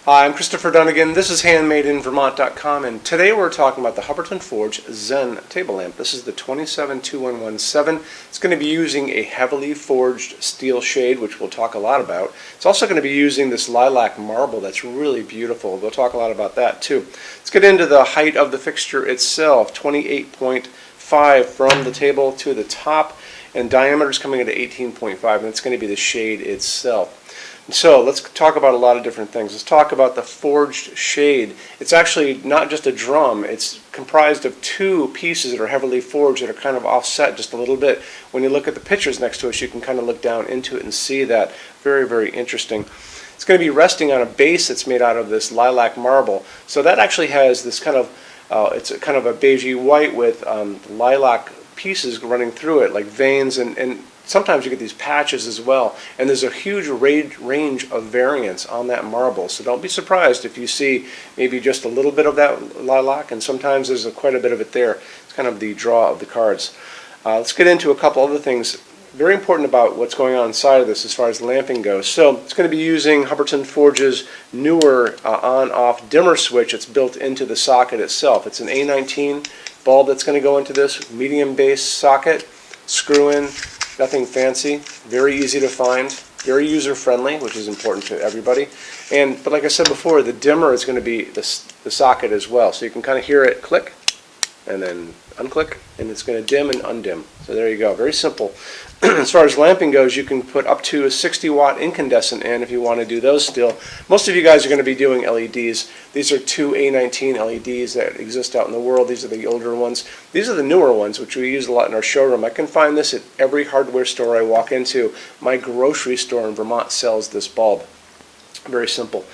Hi, I'm Christopher Dunnigan. This is HandmadeInVermont.com, and today we're talking about the Hubbardton Forge Zen table lamp. This is the 272117. It's going to be using a heavily forged steel shade, which we'll talk a lot about. It's also going to be using this lilac marble that's really beautiful. We'll talk a lot about that too. Let's get into the height of the fixture itself, 28.5 from the table to the top, and diameter is coming into 18.5, and it's going to be the shade itself. So let's talk about a lot of different things. Let's talk about the forged shade. It's actually not just a drum. It's comprised of two pieces that are heavily forged that are kind of offset just a little bit. When you look at the pictures next to us, you can kind of look down into it and see that. Very, very interesting. It's going to be resting on a base that's made out of this lilac marble. So that actually has this kind of, it's kind of a beigey white with lilac pieces running through it, like veins, and sometimes you get these patches as well, and there's a huge range of variance on that marble, so don't be surprised if you see maybe just a little bit of that lilac, and sometimes there's quite a bit of it there. It's kind of the draw of the cards. Let's get into a couple other things very important about what's going on inside of this as far as lamping goes. So it's going to be using Hubbardton Forge's newer on-off dimmer switch. It's built into the socket itself. It's an A19 bulb that's going to go into this medium base socket. Screw in. Nothing fancy, very easy to find, very user-friendly, which is important to everybody. But like I said before, the dimmer is going to be the socket as well. So you can kind of hear it click and then unclick, and it's going to dim and undim. So there you go, very simple. As far as lamping goes, you can put up to a 60-watt incandescent in if you want to do those still. Most of you guys are going to be doing LEDs. These are two A19 LEDs that exist out in the world. These are the older ones. These are the newer ones, which we use a lot in our showroom. I can find this at every hardware store I walk into. My grocery store in Vermont sells this bulb. Very simple.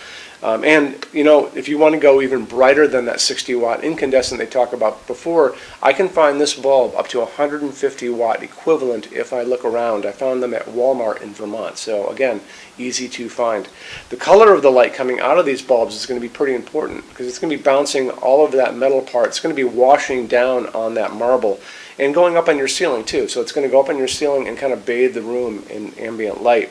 And you know, if you want to go even brighter than that 60-watt incandescent they talked about before, I can find this bulb up to 150-watt equivalent if I look around. I found them at Walmart in Vermont, so again, easy to find. The color of the light coming out of these bulbs is going to be pretty important because it's going to be bouncing all of that metal part. It's going to be washing down on that marble and going up on your ceiling too. So it's going to go up on your ceiling and kind of bathe the room in ambient light.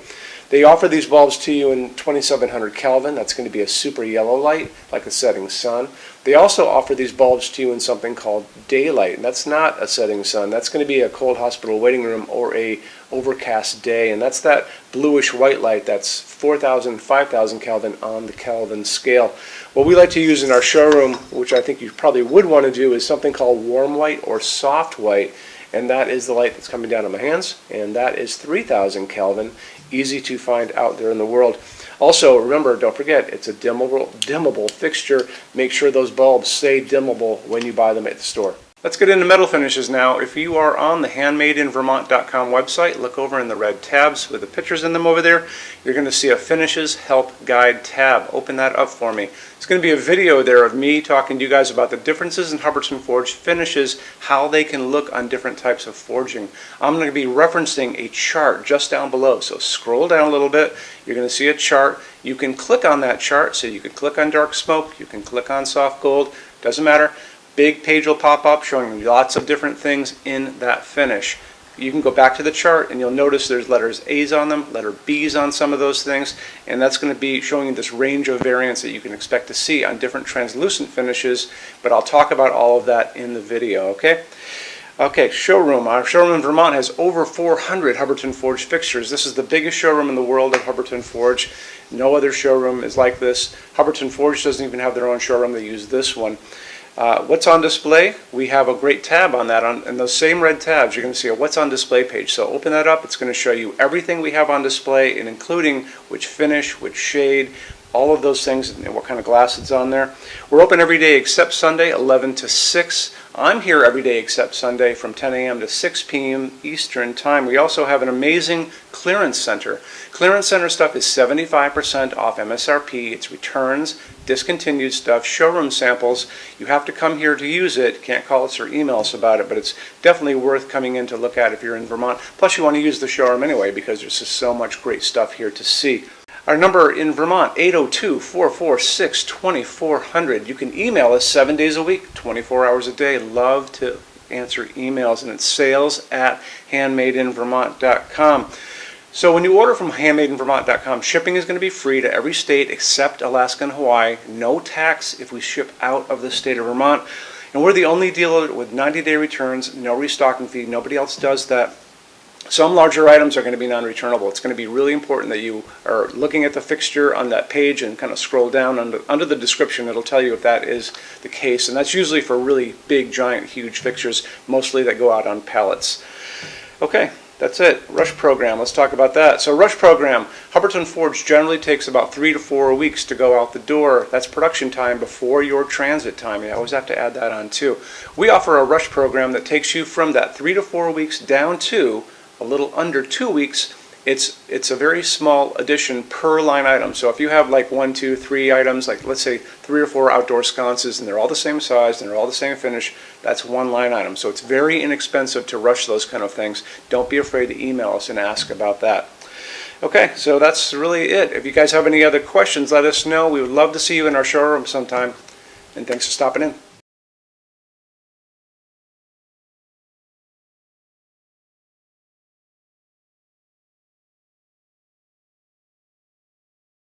They offer these bulbs to you in 2700 Kelvin. That's going to be a super yellow light, like a setting sun. They also offer these bulbs to you in something called daylight. And that's not a setting sun. That's going to be a cold hospital waiting room or a overcast day. And that's that bluish white light that's 4000, 5000 Kelvin on the Kelvin scale. What we like to use in our showroom, which I think you probably would want to do, is something called warm white or soft white. And that is the light that's coming down on my hands. And that is 3000 Kelvin. Easy to find out there in the world. Also, remember, don't forget, it's a dimmable fixture. Make sure those bulbs stay dimmable when you buy them at the store. Let's get into metal finishes now. If you are on the HandmadeInVermont.com website, look over in the red tabs with the pictures in them over there. You're going to see a Finishes Help Guide tab. Open that up for me. It's going to be a video there of me talking to you guys about the differences in Hubbardton Forge finishes, how they can look on different types of forging. I'm going to be referencing a chart just down below, so scroll down a little bit. You're going to see a chart. You can click on that chart, so you can click on dark smoke, you can click on soft gold, doesn't matter. Big page will pop up showing you lots of different things in that finish. You can go back to the chart and you'll notice there's letters A's on them, letter B's on some of those things, and that's going to be showing you this range of variance that you can expect to see on different translucent finishes, but I'll talk about all of that in the video, okay? Okay, showroom. Our showroom in Vermont has over 400 Hubbardton Forge fixtures. This is the biggest showroom in the world of Hubbardton Forge. No other showroom is like this. Hubbardton Forge doesn't even have their own showroom. They use this one. What's on display? We have a great tab on that. In those same red tabs, you're going to see a What's on Display page. So open that up. It's going to show you everything we have on display, and including which finish, which shade, all of those things, and what kind of glass it's on there. We're open every day except Sunday, 11 to 6. I'm here every day except Sunday from 10 a.m. to 6 p.m. Eastern Time. We also have an amazing clearance center. Clearance center stuff is 75% off MSRP. It's returns, discontinued stuff, showroom samples. You have to come here to use it. Can't call us or email us about it, but it's definitely worth coming in to look at if you're in Vermont. Plus, you want to use the showroom anyway because there's just so much great stuff here to see. Our number in Vermont, 802-446-2400. You can email us 7 days a week, 24 hours a day. Love to answer emails, and it's sales@HandmadeInVermont.com. So when you order from HandmadeInVermont.com, shipping is going to be free to every state except Alaska and Hawaii. No tax if we ship out of the state of Vermont. And we're the only dealer with 90-day returns, no restocking fee. Nobody else does that. Some larger items are going to be non-returnable. It's going to be really important that you are looking at the fixture on that page and kind of scroll down under the description. It'll tell you if that is the case. And that's usually for really big, giant, huge fixtures, mostly that go out on pallets. Okay. That's it. Rush program. Let's talk about that. So rush program, Hubbardton Forge generally takes about 3 to 4 weeks to go out the door. That's production time before your transit time. You always have to add that on too. We offer a rush program that takes you from that 3 to 4 weeks down to a little under 2 weeks. It's a very small addition per line item. So if you have like 1, 2, 3 items, like let's say 3 or 4 outdoor sconces, and they're all the same size and they're all the same finish, that's one line item. So it's very inexpensive to rush those kind of things. Don't be afraid to email us and ask about that. Okay, so that's really it. If you guys have any other questions, let us know. We would love to see you in our showroom sometime. And thanks for stopping in.